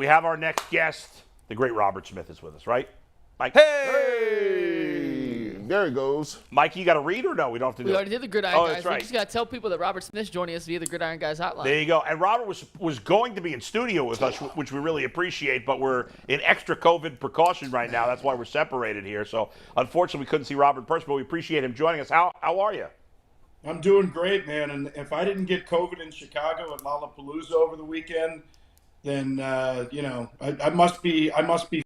We have our next guest. The great Robert Smith is with us, right? Mike? Hey! There it goes. Mike, you got to read or no? We don't have to do it. We already did the Gridiron Oh, Guys. that's right. We just got to tell people that Robert Smith's joining us via the Gridiron Guys hotline. There you go. And Robert was going to be in studio with us, which we really appreciate, but we're in extra COVID precaution right now. That's why we're separated here. So, unfortunately, we couldn't see Robert in person, but we appreciate him joining us. How are you? I'm doing great, man. And if I didn't get COVID in Chicago at Lollapalooza over the weekend, then I must be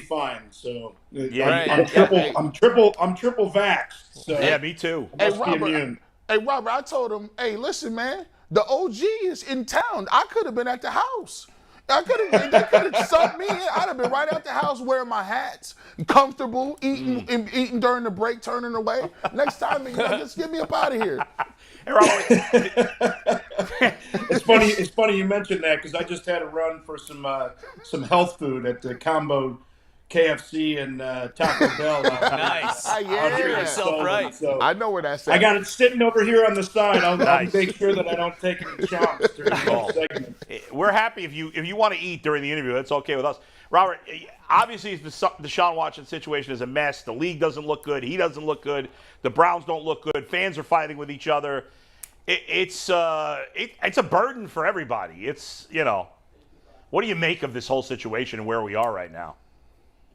fine. So I'm triple vaxxed. So yeah, me too. I must be immune. Hey, Robert, I told him, hey, listen, man, the OG is in town. I could have been at the house. They could have sucked me in. I'd have been right out the house wearing my hats, comfortable, eating during the break, turning away. Next time, just get me up out of here. It's funny you mentioned that because I just had a run for some health food at the Combo KFC and Taco Bell. Nice. Yeah. Treat yourself right. So I know where that's at. I got it sitting over here on the side. I'll make sure that I don't take any chomps during the segment. We're happy if you want to eat during the interview. That's okay with us. Robert, obviously the Deshaun Watson situation is a mess. The league doesn't look good. He doesn't look good. The Browns don't look good. Fans are fighting with each other. It's a burden for everybody. What do you make of this whole situation and where we are right now?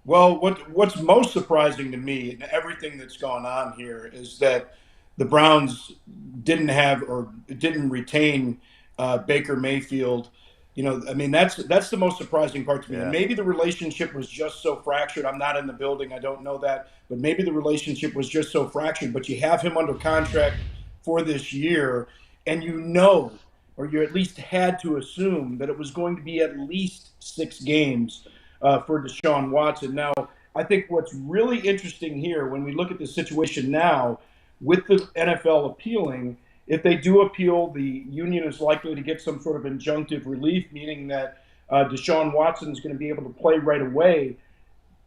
Well, what's most surprising to me in everything that's gone on here is that the Browns didn't retain Baker Mayfield. That's the most surprising part to me. Yeah. And maybe the relationship was just so fractured. I'm not in the building. I don't know that. But maybe the relationship was just so fractured. But you have him under contract for this year, and or you at least had to assume that it was going to be at least 6 games for Deshaun Watson. Now, I think what's really interesting here when we look at the situation now with the NFL appealing, if they do appeal, the union is likely to get some sort of injunctive relief, meaning that Deshaun Watson is going to be able to play right away.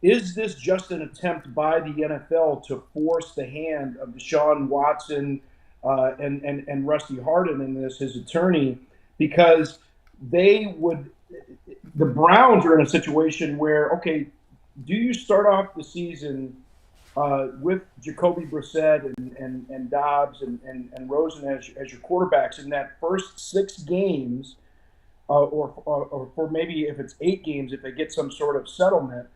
Is this just an attempt by the NFL to force the hand of Deshaun Watson and Rusty Hardin in this, his attorney, because the Browns are in a situation where, okay, do you start off the season with Jacoby Brissett and Dobbs and Rosen as your quarterbacks in that first 6 games, or for maybe if it's 8 games, if they get some sort of settlement,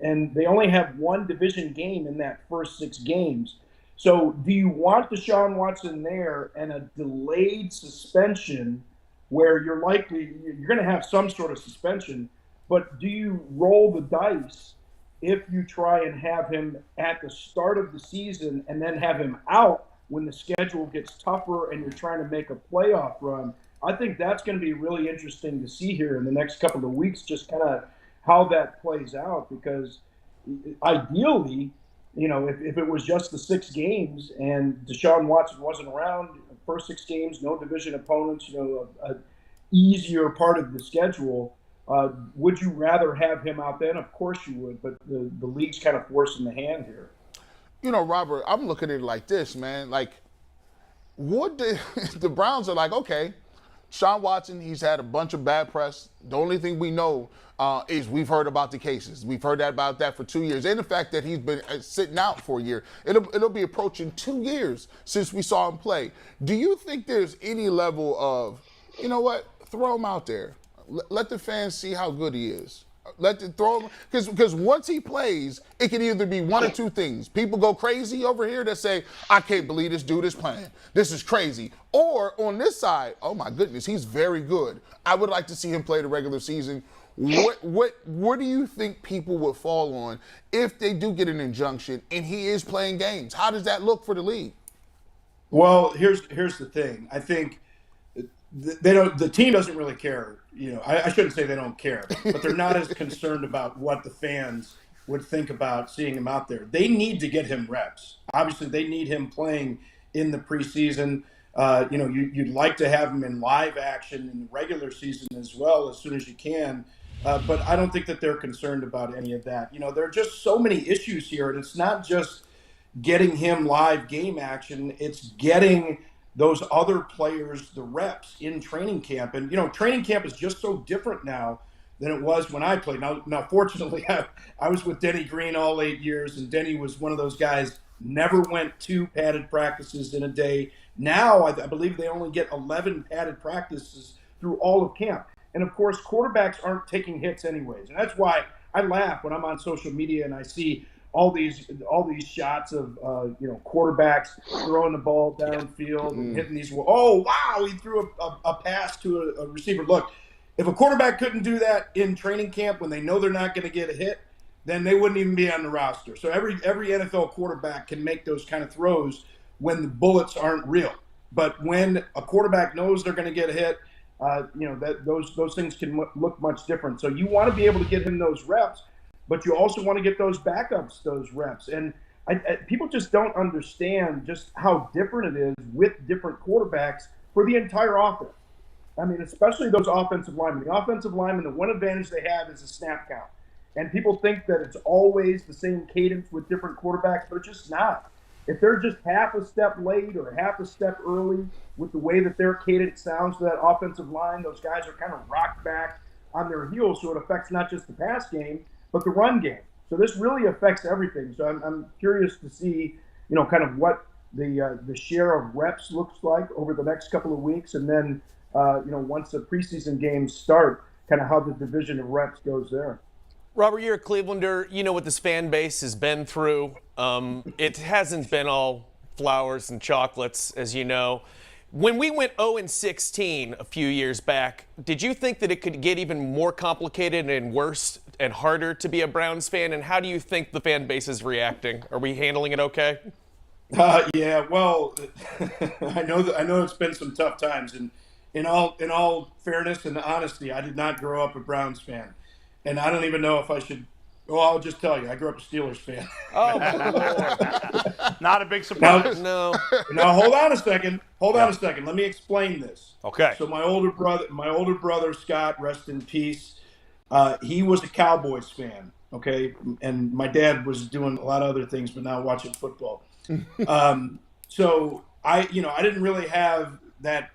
and they only have one division game in that first 6 games. So do you want Deshaun Watson there and a delayed suspension where you're going to have some sort of suspension, but do you roll the dice if you try and have him at the start of the season and then have him out when the schedule gets tougher and you're trying to make a playoff run? I think that's going to be really interesting to see here in the next couple of weeks, just kind of how that plays out, because ideally, if it was just the 6 games and Deshaun Watson wasn't around, the first 6 games, no division opponents, a easier part of the schedule, would you rather have him out then? Of course you would, but the league's kind of forcing the hand here. Robert, I'm looking at it like this, man. Like, what the Browns are like, okay, Deshaun Watson, he's had a bunch of bad press. The only thing we know is we've heard about the cases. We've heard about that for 2 years. And the fact that he's been sitting out for a year. It'll be approaching 2 years since we saw him play. Do you think there's any level of, throw him out there. Let the fans see how good he is. Throw him, because once he plays, it can either be one or two things. People go crazy over here that say, I can't believe this dude is playing. This is crazy. Or on this side, oh my goodness, he's very good. I would like to see him play the regular season. What do you think people would fall on if they do get an injunction and he is playing games? How does that look for the league? Well, here's the thing. I think the team doesn't really care. I shouldn't say they don't care, but they're not as concerned about what the fans would think about seeing him out there. They need to get him reps. Obviously, they need him playing in the preseason. You'd like to have him in live action in the regular season as well as soon as you can. But I don't think that they're concerned about any of that. There are just so many issues here, and it's not just getting him live game action. It's getting those other players the reps in training camp. And, training camp is just so different now than it was when I played. Now fortunately, I was with Denny Green all 8 years, and Denny was one of those guys, never went 2 padded practices in a day. Now I believe they only get 11 padded practices through all of camp. And of course, quarterbacks aren't taking hits anyways. And that's why I laugh when I'm on social media and I see all these shots of quarterbacks throwing the ball downfield and hitting these. Oh wow, he threw a pass to a receiver. Look, if a quarterback couldn't do that in training camp when they know they're not going to get a hit, then they wouldn't even be on the roster. So every NFL quarterback can make those kind of throws when the bullets aren't real. But when a quarterback knows they're going to get a hit, those things can look much different. So you want to be able to get him those reps, but you also want to get those backups those reps. And people just don't understand just how different it is with different quarterbacks for the entire offense. I mean, especially those offensive linemen. The offensive linemen, the one advantage they have is the snap count. And people think that it's always the same cadence with different quarterbacks, but it's just not. If they're just half a step late or half a step early with the way that their cadence sounds to that offensive line, those guys are kind of rocked back on their heels, so it affects not just the pass game, but the run game. So this really affects everything. So I'm curious to see, kind of what the share of reps looks like over the next couple of weeks, and then, once the preseason games start, kind of how the division of reps goes there. Robert, you're a Clevelander. You know what this fan base has been through. It hasn't been all flowers and chocolates, as you know. When we went 0-16 a few years back, did you think that it could get even more complicated and worse and harder to be a Browns fan? And how do you think the fan base is reacting? Are we handling it okay? Yeah, well, I know it's been some tough times, and in all fairness and honesty, I did not grow up a Browns fan. And I don't even know if I should. Well, I'll just tell you, I grew up a Steelers fan. Oh, my Lord. Not a big surprise. No. Now, hold on a second. Let me explain this. Okay. So my older brother Scott, rest in peace. He was a Cowboys fan. Okay, and my dad was doing a lot of other things, but now watching football. So I didn't really have that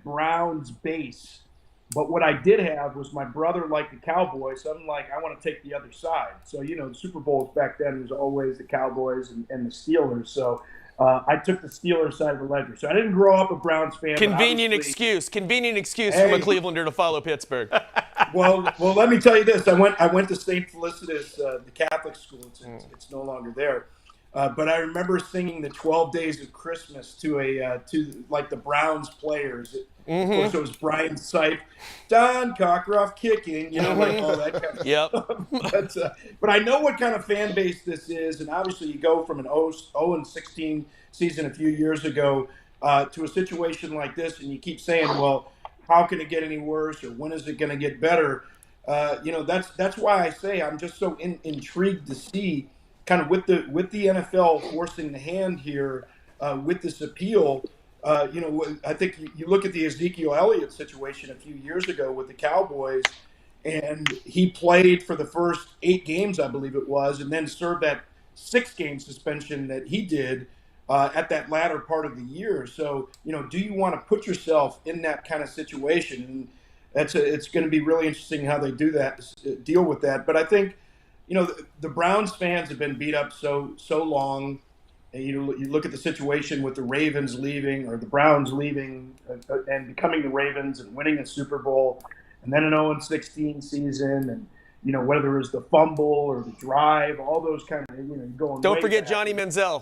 Browns base. But what I did have was my brother liked the Cowboys, so I'm like, I want to take the other side. So, the Super Bowls back then was always the Cowboys and the Steelers. So I took the Steelers side of the ledger. So I didn't grow up a Browns fan. Convenient excuse from a Clevelander to follow Pittsburgh. Well, let me tell you this. I went to St. Felicitas, the Catholic school. It's no longer there. But I remember singing the 12 Days of Christmas to the Browns players. Of course, it was Brian Sipe, Don Cockcroft kicking, like all that kind of stuff. But I know what kind of fan base this is, and obviously you go from an 0-16 season a few years ago to a situation like this, and you keep saying, well, how can it get any worse, or when is it going to get better? That's why I say I'm just so intrigued to see kind of with the NFL forcing the hand here with this appeal. I think you look at the Ezekiel Elliott situation a few years ago with the Cowboys, and he played for the first 8 games, I believe it was, and then served that 6-game suspension that he did at that latter part of the year. So, do you want to put yourself in that kind of situation? And it's going to be really interesting how they deal with that. But I think, the Browns fans have been beat up so long. And you look at the situation with the Ravens leaving, or the Browns leaving and becoming the Ravens and winning a Super Bowl, and then an 0-16 season, and whether it was the fumble or the drive, all those kind of going. Don't forget Johnny Manziel.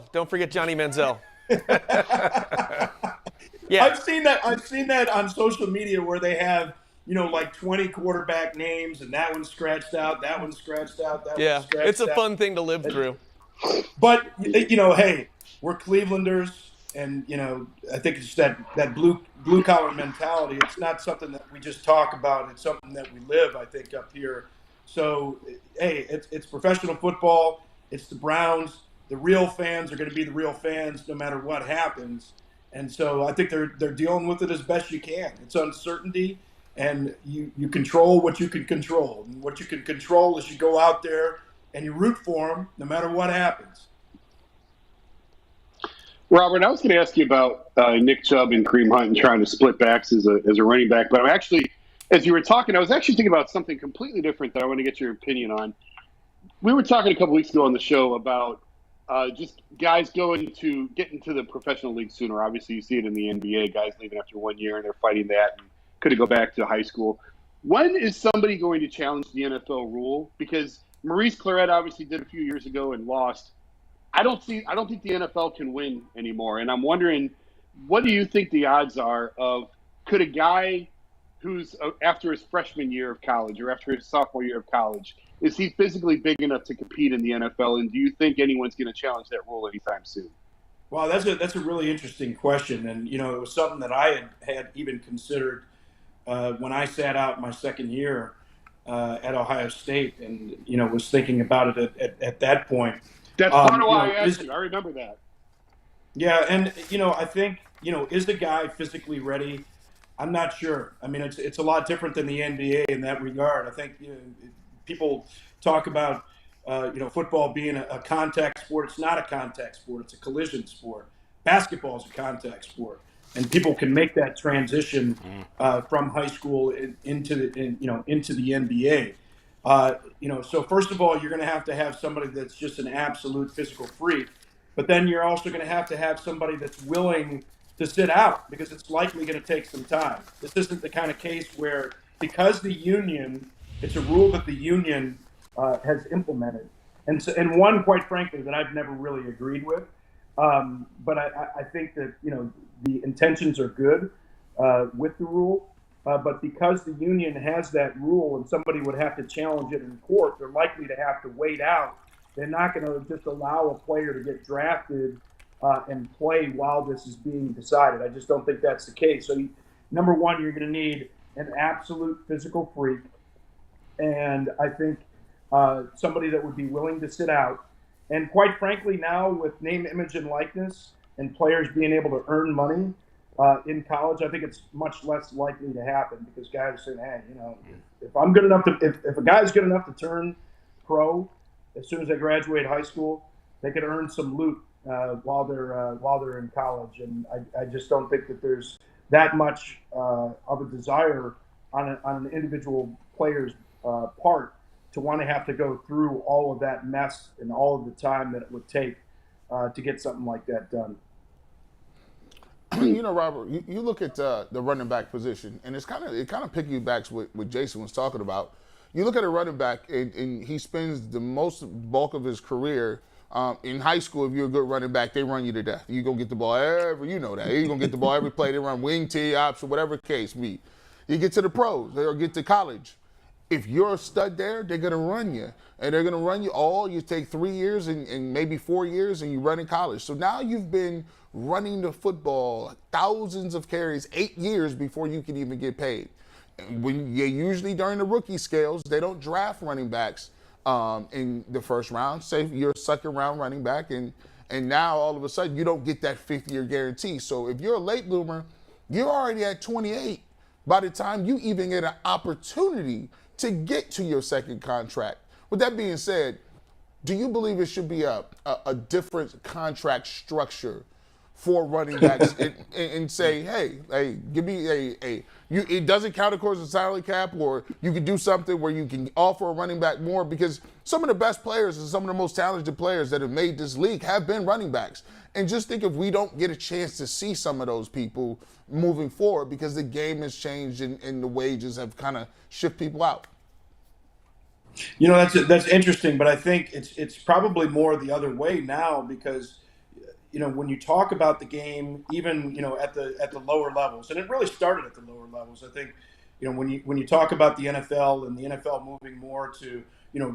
Yeah, I've seen that on social media where they have like 20 quarterback names, and that one's scratched out, that one's scratched out, that one's scratched out. It's a fun thing to live through. But, hey, we're Clevelanders, and, I think it's that blue-collar mentality. It's not something that we just talk about. It's something that we live, I think, up here. So, hey, it's professional football. It's the Browns. The real fans are going to be the real fans no matter what happens. And so I think they're dealing with it as best you can. It's uncertainty, and you control what you can control. And what you can control is you go out there and you root for them no matter what happens. Robert, I was going to ask you about Nick Chubb and Kareem Hunt and trying to split backs as a running back, but I'm actually As you were talking, I was actually thinking about something completely different that I want to get your opinion on. We were talking a couple weeks ago on the show about just guys getting to the professional league sooner. Obviously, you see it in the NBA, guys leaving after 1 year and they're fighting that and could go back to high school. When is somebody going to challenge the NFL rule? Because Maurice Claret obviously did a few years ago and lost. I don't think the NFL can win anymore. And I'm wondering, what do you think the odds are of could a guy who's after his freshman year of college or after his sophomore year of college, is he physically big enough to compete in the NFL? And do you think anyone's going to challenge that rule anytime soon? Well, that's a really interesting question, and it was something that I had even considered when I sat out my second year at Ohio State, and was thinking about it at that point. That's part of why I asked you. I remember that. Yeah, and I think is the guy physically ready? I'm not sure. I mean, it's a lot different than the NBA in that regard. I think people talk about football being a contact sport. It's not a contact sport. It's a collision sport. Basketball is a contact sport, and people can make that transition from high school into the NBA. So first of all, you're going to have somebody that's just an absolute physical freak, but then you're also going to have somebody that's willing to sit out because it's likely going to take some time. This isn't the kind of case where, because the union, it's a rule that the union has implemented, and one, quite frankly, that I've never really agreed with. But I think that the intentions are good with the rule. But because the union has that rule and somebody would have to challenge it in court, they're likely to have to wait out. They're not going to just allow a player to get drafted and play while this is being decided. I just don't think that's the case. So, number one, you're going to need an absolute physical freak. And I think somebody that would be willing to sit out. And quite frankly, now with name, image, and likeness and players being able to earn money, in college, I think it's much less likely to happen because guys are saying, "Hey, if I'm good enough to, if a guy's good enough to turn pro as soon as they graduate high school, they could earn some loot while they're in college." And I just don't think that there's that much of a desire on an individual player's part to want to have to go through all of that mess and all of the time that it would take to get something like that done. Robert, you look at the running back position, and it kind of piggybacks what Jason was talking about. You look at a running back, and he spends the most bulk of his career in high school. If you're a good running back, they run you to death. You're gonna get the ball every, You're gonna get the ball every play. They run wing tee, option, whatever the case be. You get to the pros, or get to college. If you're a stud there, they're going to run you. And they're going to run you all. You take 3 years and maybe 4 years, and you run in college. So now you've been running the football thousands of carries 8 years before you can even get paid. And usually during the rookie scales, they don't draft running backs in the first round. Say you're a second round running back, and now all of a sudden you don't get that 5th-year guarantee. So if you're a late bloomer, you're already at 28 by the time you even get an opportunity to get to your second contract. With that being said, do you believe it should be a different contract structure for running backs and say, hey, give me it doesn't count, of course, the salary cap, or you can do something where you can offer a running back more, because some of the best players and some of the most talented players that have made this league have been running backs. And just think if we don't get a chance to see some of those people moving forward because the game has changed and the wages have kind of shift people out. That's interesting, but I think it's probably more the other way now because when you talk about the game, even at the lower levels, and it really started at the lower levels. I think when you talk about the NFL and the NFL moving more to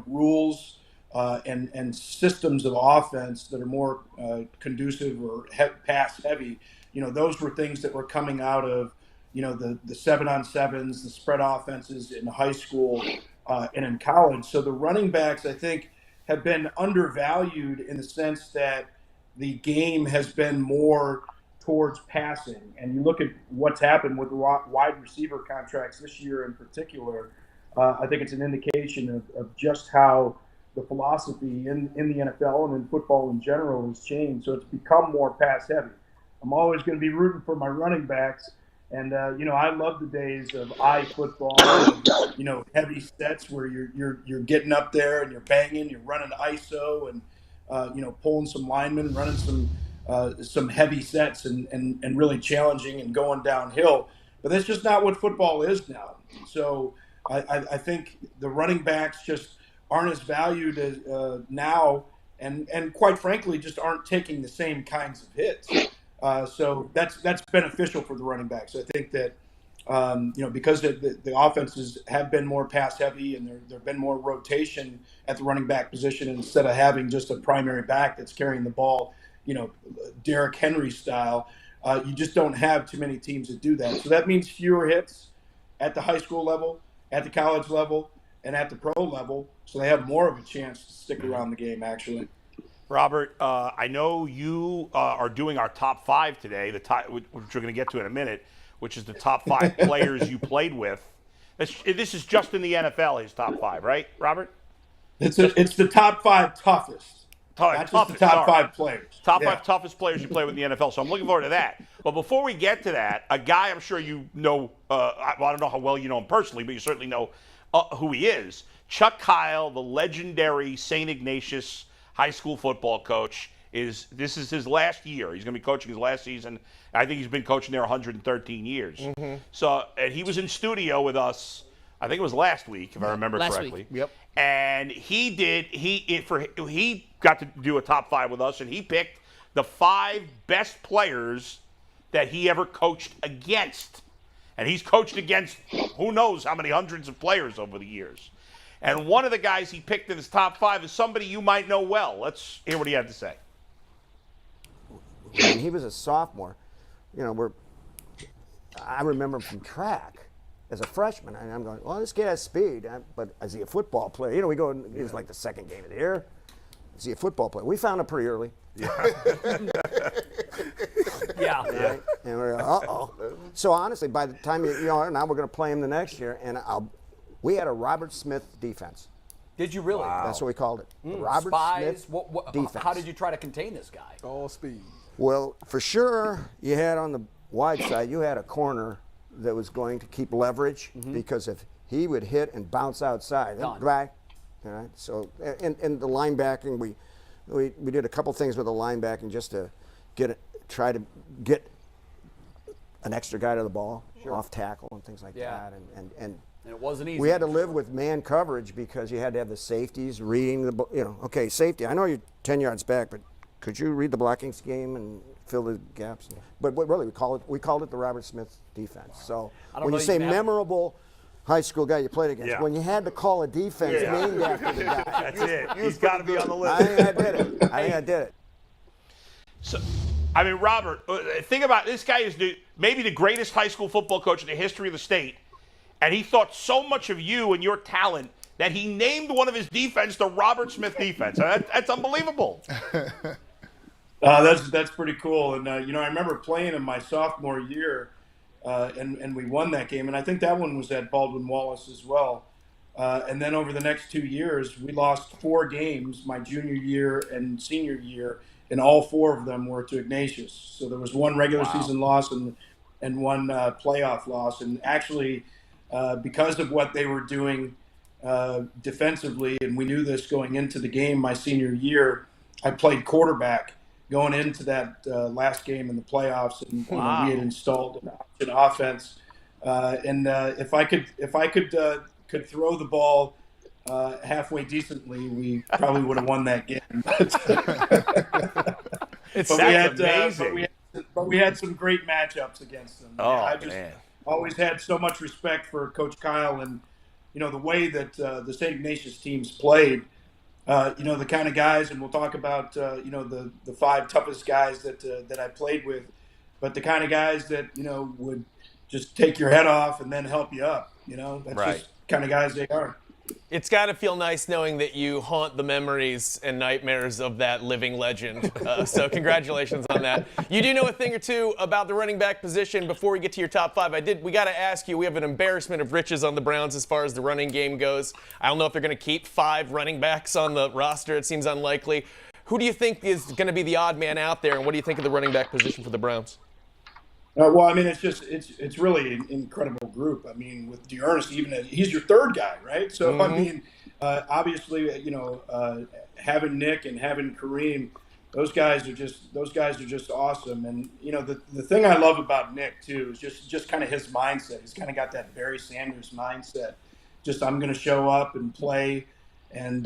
rules and systems of offense that are more conducive or pass heavy, those were things that were coming out of the 7-on-7s, the spread offenses in high school and in college. So the running backs, I think, have been undervalued in the sense that the game has been more towards passing. And you look at what's happened with the wide receiver contracts this year in particular, I think it's an indication of just how the philosophy in the NFL and in football in general has changed. So it's become more pass heavy. I'm always going to be rooting for my running backs, And I love the days of eye football, heavy sets where you're getting up there and you're banging, you're running ISO, and pulling some linemen, running some heavy sets, and really challenging and going downhill. But that's just not what football is now. So I think the running backs just aren't as valued as now, and quite frankly, just aren't taking the same kinds of hits. So that's beneficial for the running backs. I think that because the offenses have been more pass heavy and there've been more rotation at the running back position instead of having just a primary back that's carrying the ball, Derrick Henry style. You just don't have too many teams that do that. So that means fewer hits at the high school level, at the college level, and at the pro level. So they have more of a chance to stick around the game, actually. Robert, I know you are doing our top 5 today, which we're going to get to in a minute, which is the top 5 players you played with. This is just in the NFL, his top 5, right, Robert? It's the top 5 toughest. Not just the top 5 players. Top 5 toughest players you play with in the NFL. So I'm looking forward to that. But before we get to that, a guy I'm sure you know, I don't know how well you know him personally, but you certainly know who he is. Chuck Kyle, the legendary St. Ignatius high school football coach. This is his last year. He's going to be coaching his last season. I think he's been coaching there 113 years. Mm-hmm. So, and he was in studio with us, I think it was last week, if I remember correctly. Week. Yep. And he got to do a top 5 with us, and he picked the 5 best players that he ever coached against. And he's coached against who knows how many hundreds of players over the years. And one of the guys he picked in his top 5 is somebody you might know well. Let's hear what he had to say. When he was a sophomore, I remember him from track as a freshman, and I'm going, well, this kid has speed, but is he a football player? It was like the second game of the year. Is he a football player? We found him pretty early. Yeah. Right? And we're like, uh-oh. So honestly, by the time now we're going to play him the next year, and we had a Robert Smith defense. Did you really? Wow. That's what we called it. Robert Spies. Smith defense. How did you try to contain this guy? All speed. Well, for sure, you had on the wide side, you had a corner that was going to keep leverage because if he would hit and bounce outside, right? All right. So, and the linebacking, we did a couple things with the linebacking just to try to get an extra guy to the ball, off tackle and things like that, and it wasn't easy. We had to live with man coverage because you had to have the safeties reading okay, safety. I know you're 10 yards back, but could you read the blocking scheme and fill the gaps? But really, we called it the Robert Smith defense. So when you say memorable high school guy you played against, when you had to call a defense named after the guy, that's it. He's got to be on the list. I think I did it. So, I mean, Robert, think about this guy is maybe the greatest high school football coach in the history of the state, and he thought so much of you and your talent that he named one of his defense the Robert Smith defense. That's unbelievable. That's pretty cool. And, I remember playing in my sophomore year, and we won that game. And I think that one was at Baldwin Wallace as well. And then over the next 2 years, we lost 4 games my junior year and senior year, and all 4 of them were to Ignatius. So there was one regular season loss and one playoff loss. And actually, because of what they were doing defensively, and we knew this going into the game my senior year, I played quarterback going into that last game in the playoffs, and we had installed an option offense. And if I could throw the ball halfway decently, we probably would have won that game. Amazing. But we had some great matchups against them. Oh, man. Always had so much respect for Coach Kyle and, the way that the St. Ignatius teams played. The kind of guys, and we'll talk about, the 5 toughest guys that I played with, but the kind of guys that, would just take your head off and then help you up. That's just the kind of guys they are. It's got to feel nice knowing that you haunt the memories and nightmares of that living legend. So congratulations on that. You do know a thing or two about the running back position. Before we get to your top 5, we got to ask you, we have an embarrassment of riches on the Browns as far as the running game goes. I don't know if they're going to keep 5 running backs on the roster. It seems unlikely. Who do you think is going to be the odd man out there, and what do you think of the running back position for the Browns? Well, I mean, it's really an incredible group. I mean, with Dearness, he's your third guy, right? So I mean, obviously, having Nick and having Kareem, those guys are just awesome. And the thing I love about Nick too is just kind of his mindset. He's kind of got that Barry Sanders mindset. Just I'm going to show up and play. And,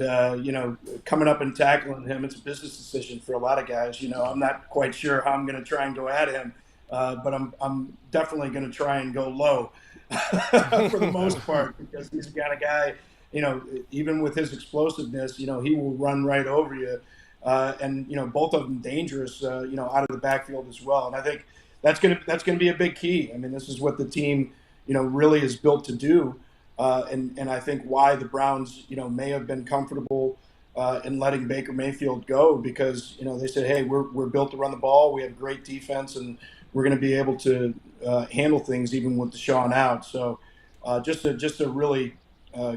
coming up and tackling him, it's a business decision for a lot of guys. I'm not quite sure how I'm going to try and go at him, but I'm definitely going to try and go low for the most part, because he's got a guy, even with his explosiveness, he will run right over you. And both of them dangerous, out of the backfield as well. And I think that's going to be a big key. I mean, this is what the team, really is built to do. And I think why the Browns, may have been comfortable in letting Baker Mayfield go, because they said, hey, we're built to run the ball. We have great defense, and we're going to be able to handle things even with Deshaun out. So just a really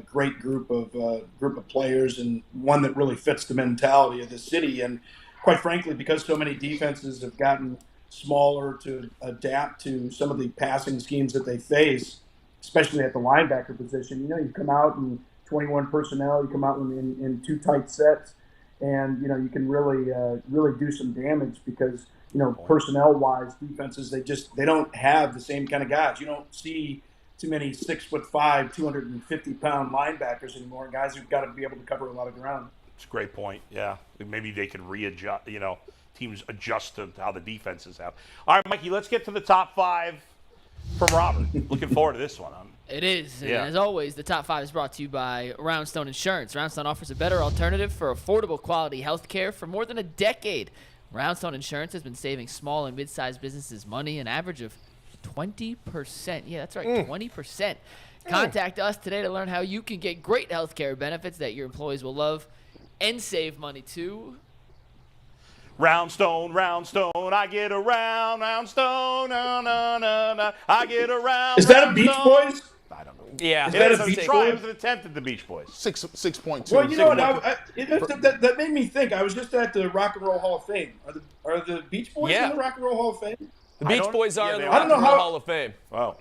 great group of players, and one that really fits the mentality of the city. And quite frankly, because so many defenses have gotten smaller to adapt to some of the passing schemes that they face, especially at the linebacker position, you come out in 21 personnel, you come out in two tight sets, and you can really do some damage, because personnel-wise, defenses they don't have the same kind of guys. You don't see too many 6'5", 250-pound linebackers anymore. Guys who've got to be able to cover a lot of ground. It's a great point. Yeah, maybe they can readjust. Teams adjust to how the defenses have. All right, Mikey, let's get to the top 5 from Robert. Looking forward to this one. It is. Yeah. And as always, the top 5 is brought to you by Roundstone Insurance. Roundstone offers a better alternative for affordable quality health care for more than a decade. Roundstone Insurance has been saving small and mid-sized businesses money, an average of 20%. Yeah, that's right, 20%. Contact us today to learn how you can get great health care benefits that your employees will love and save money too. Roundstone, I get around, Roundstone, I get around. Is that a Beach Boys? I don't know. Yeah. Is that It a Beach was Boys? an attempt at the Beach Boys. 6.2. Well, you know what? That made me think. I was just at the Rock and Roll Hall of Fame. Are the Beach Boys in the Rock and Roll Hall of Fame? The Beach Boys are in the they Rock are. and Roll Hall of Fame. Wow.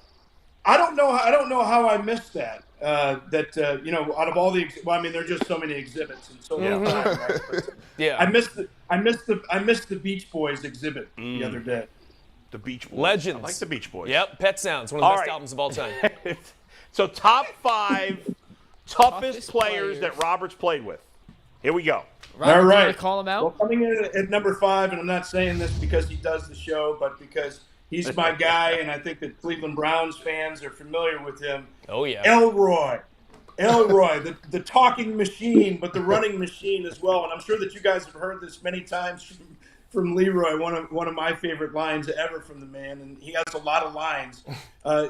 I don't know how I missed that. Out of all the, there are just so many exhibits and so many times, right? But, Yeah. I missed the Beach Boys exhibit the other day. The Beach Boys. Legends. I like the Beach Boys. Yep. Pet Sounds, one of the All best right. albums of all time. So top 5 toughest Toughest players that Robert's played with. Here we go. Robert, All you right. wanna call him out? Well, coming in at number 5, and I'm not saying this because he does the show, but because he's my guy, and I think that Cleveland Browns fans are familiar with him. Oh, yeah. Elroy, the talking machine, but the running machine as well. And I'm sure that you guys have heard this many times from Leroy, one of my favorite lines ever from the man, and he has a lot of lines.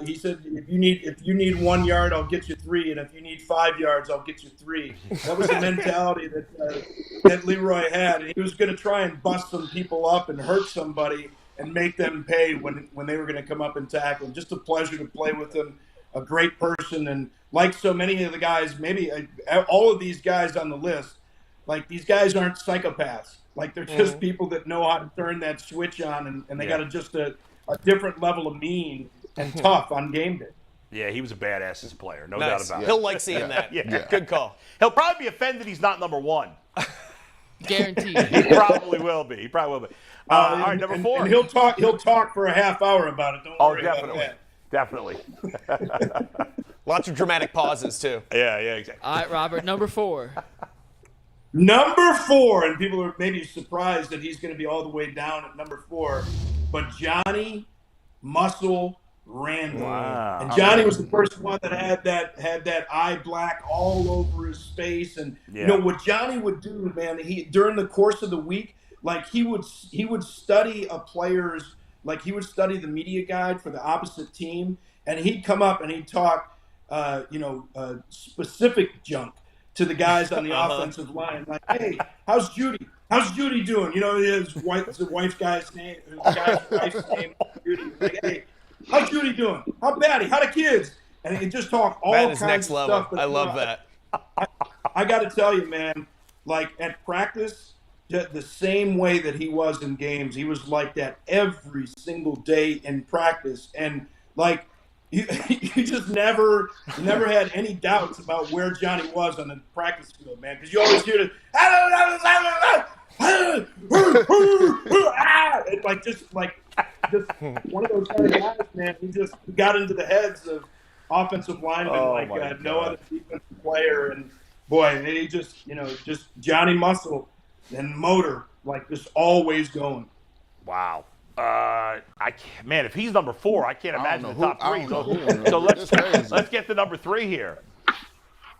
He said, if you need 1 yard, I'll get you 3, and if you need 5 yards, I'll get you 3. That was the mentality that Leroy had, and he was going to try and bust some people up and hurt somebody and make them pay when they were going to come up and tackle him. Just a pleasure to play with him, a great person, and like so many of the guys, maybe all of these guys on the list, like these guys aren't psychopaths. Like they're just people that know how to turn that switch on, and they got just a different level of mean and tough on game day. Yeah, he was a badass as a player, no Nice. doubt about it. He'll like seeing that. Yeah. Good call. He'll probably be offended he's not number 1. Guaranteed. He probably will be. All right, number 4. And he'll talk for a half hour about it. Don't worry about that. Definitely. Lots of dramatic pauses, too. Yeah, exactly. All right, Robert, number 4. Number 4, and people are maybe surprised that he's going to be all the way down at number 4, but Johnny Muscle Randall. Wow. And Johnny was the first one that had that eye black all over his face. And you know what Johnny would do, man, he during the course of the week, like he would study a player's, like he would study the media guide for the opposite team, and he'd come up and he'd talk specific junk to the guys on the offensive line. Like, hey, how's Judy? How's Judy doing? You know, his wife's guy's name, wife's name, Judy. Like, hey, how's Judy doing? How Batty? How the kids? And he just talk all That is kinds next of level. stuff. I love that. I got to tell you, man, like at practice, the same way that he was in games. He was like that every single day in practice, and like you just never had any doubts about where Johnny was on the practice field, man, because you always hear it, and just one of those kind of guys, man. He just got into the heads of offensive linemen no other defensive player, and boy, he just Johnny Muscle and motor, just always going. Wow. Man, if he's number 4, I can't imagine the top 3. So let's get to number 3 here.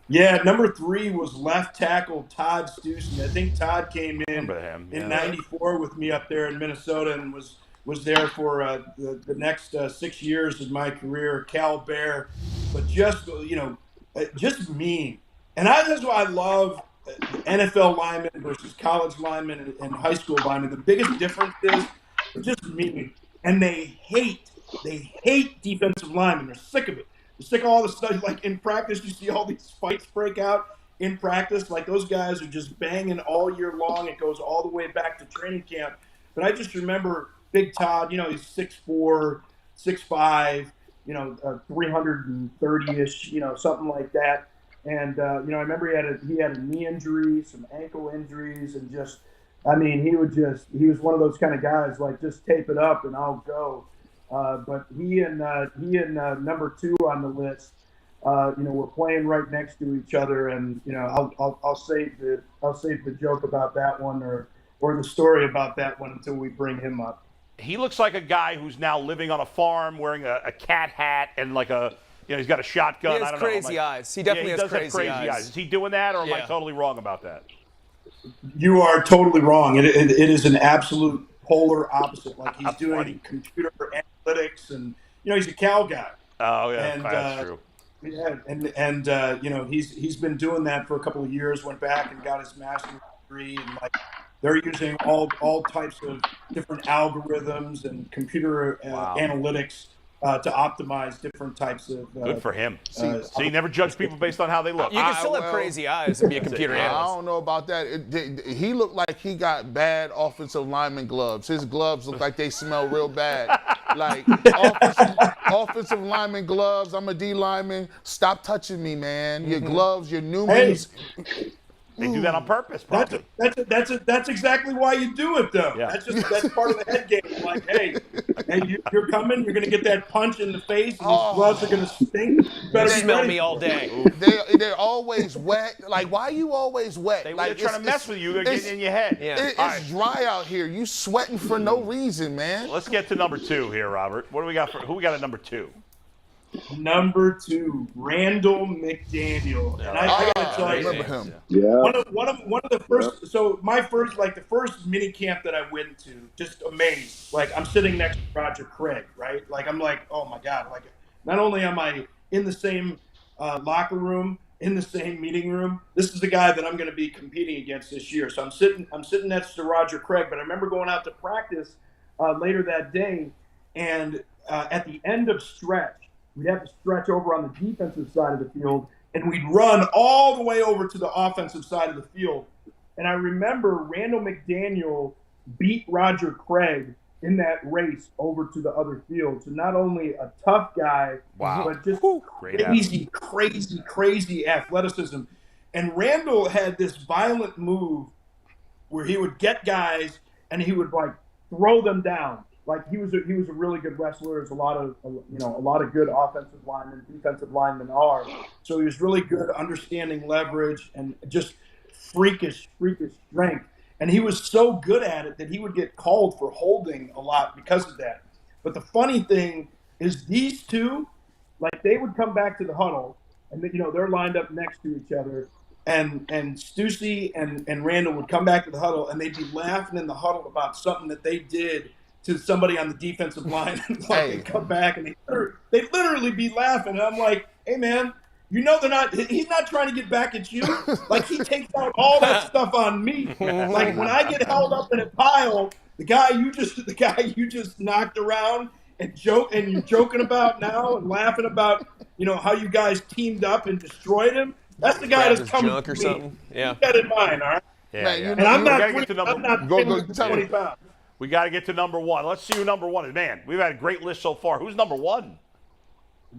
Yeah, number 3 was left tackle Todd Stussy. I think Todd came in '94 with me up there in Minnesota and was there for the next 6 years of my career. Cal Bear, but just mean. And that's why I love NFL linemen versus college linemen and high school linemen. The biggest difference is they're just mean, and they hate defensive linemen. They're sick of it. They're sick of all the stuff. Like in practice, you see all these fights break out in practice. Like those guys are just banging all year long. It goes all the way back to training camp. But I just remember Big Todd. He's 6'4", 6'5", 330-ish, something like that. And I remember he had a knee injury, some ankle injuries, and he was one of those kind of guys like just tape it up and I'll go. But he and number 2 on the list, were playing right next to each other, and I'll save the joke about that one or the story about that one until we bring him up. He looks like a guy who's now living on a farm wearing a cat hat and he's got a shotgun. He has crazy eyes. He definitely has crazy eyes. Is he doing that, or am I totally wrong about that? You are totally wrong. It is an absolute polar opposite. Like he's doing computer analytics, and he's a Cal guy. Oh yeah, that's true. Yeah, and he's been doing that for a couple of years. Went back and got his master's degree, and they're using all types of different algorithms and computer analytics to optimize different types of. Good for him. See, never judge people based on how they look. You can still have crazy eyes and be a computer analyst. I don't know about that. He looked like he got bad offensive lineman gloves. His gloves look like they smell real bad. Like offensive lineman gloves. I'm a D lineman. Stop touching me, man. Your gloves, your Newmans. Hey. They do that on purpose, probably. That's exactly why you do it, though. Yeah. That's part of the head game. Like, hey, you're coming. You're going to get that punch in the face, and these gloves are going to stink. You better smell me all day. They're always wet. Like, why are you always wet? They're trying to mess with you. They're getting in your head. Yeah. It's dry out here. You sweating for no reason, man. Let's get to number 2 here, Robert. What do we got who we got at number 2? Number 2, Randall McDaniel, and I gotta tell you, remember him. Yeah. One of the first. So my first, the first mini camp that I went to, just amazed. Like I'm sitting next to Roger Craig, right? Like I'm like, oh my god! Like not only am I in the same locker room, in the same meeting room, this is the guy that I'm going to be competing against this year. So I'm sitting next to Roger Craig. But I remember going out to practice later that day, and at the end of stretch. We'd have to stretch over on the defensive side of the field, and we'd run all the way over to the offensive side of the field. And I remember Randall McDaniel beat Roger Craig in that race over to the other field. So not only a tough guy, but just crazy athleticism. And Randall had this violent move where he would get guys and he would throw them down. Like he was a really good wrestler. There's a lot of good offensive linemen, defensive linemen are. So he was really good understanding leverage and just freakish strength. And he was so good at it that he would get called for holding a lot because of that. But the funny thing is these two, they would come back to the huddle and they're lined up next to each other. And Stussy and Randall would come back to the huddle and they'd be laughing in the huddle about something that they did to somebody on the defensive line. They come back and they literally be laughing. And I'm like, hey man, he's not trying to get back at you. He takes out all that stuff on me. When I get held up in a pile, the guy you just knocked around and you're joking about now and laughing about, how you guys teamed up and destroyed him. That's the guy that's coming junk or something. Yeah. Keep that in mind, all right? Yeah, Man, yeah. you And I'm We not, gotta get to number. I'm not Go, thin with tell me. 20 pounds. We got to get to number one. Let's see who number one is. Man, we've had a great list so far. Who's number one?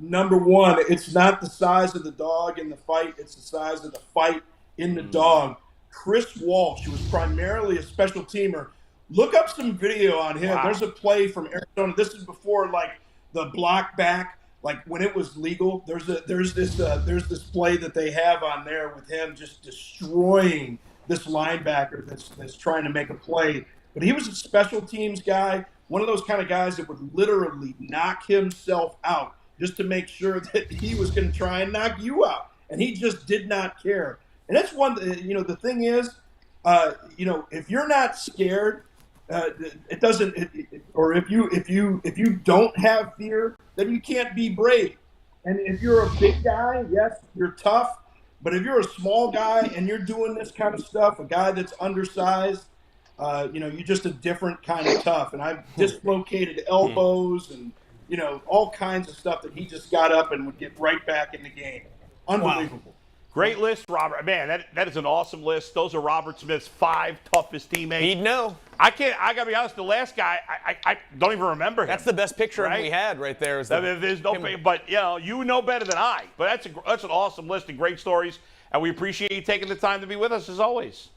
Number one, it's not the size of the dog in the fight, it's the size of the fight in the dog. Chris Walsh, who was primarily a special teamer. Look up some video on him. Wow. There's a play from Arizona. This is before like the block back, like when it was legal. There's this play that they have on there with him just destroying this linebacker that's trying to make a play. But he was a special teams guy, one of those kind of guys that would literally knock himself out just to make sure that he was going to try and knock you out. And he just did not care. And that's one, the thing is, if you're not scared, it doesn't, or if you don't have fear, then you can't be brave. And if you're a big guy, yes, you're tough. But if you're a small guy and you're doing this kind of stuff, a guy that's undersized, you're just a different kind of tough. And I've dislocated elbows and, all kinds of stuff that he just got up and would get right back in the game. Unbelievable. Great list, Robert. Man, that is an awesome list. Those are Robert Smith's 5 toughest teammates. He'd know. I gotta be honest. The last guy, I don't even remember him. That's the best picture Right? we had right there. There's no, but you know better than I. But that's an awesome list and great stories, and we appreciate you taking the time to be with us as always.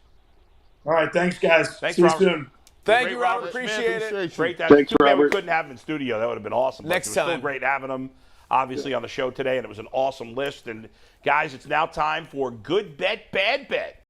All right. Thanks, guys. Thanks, See you Robert. soon. Thank Great you, Robert. Robert Smith. Appreciate it. Appreciate you. Great to have Thanks, too bad we Robert. couldn't have him in studio. That would have been awesome. Next But it was still time. great having him, obviously, on the show today, and it was an awesome list. And guys, it's now time for Good Bet, Bad Bet.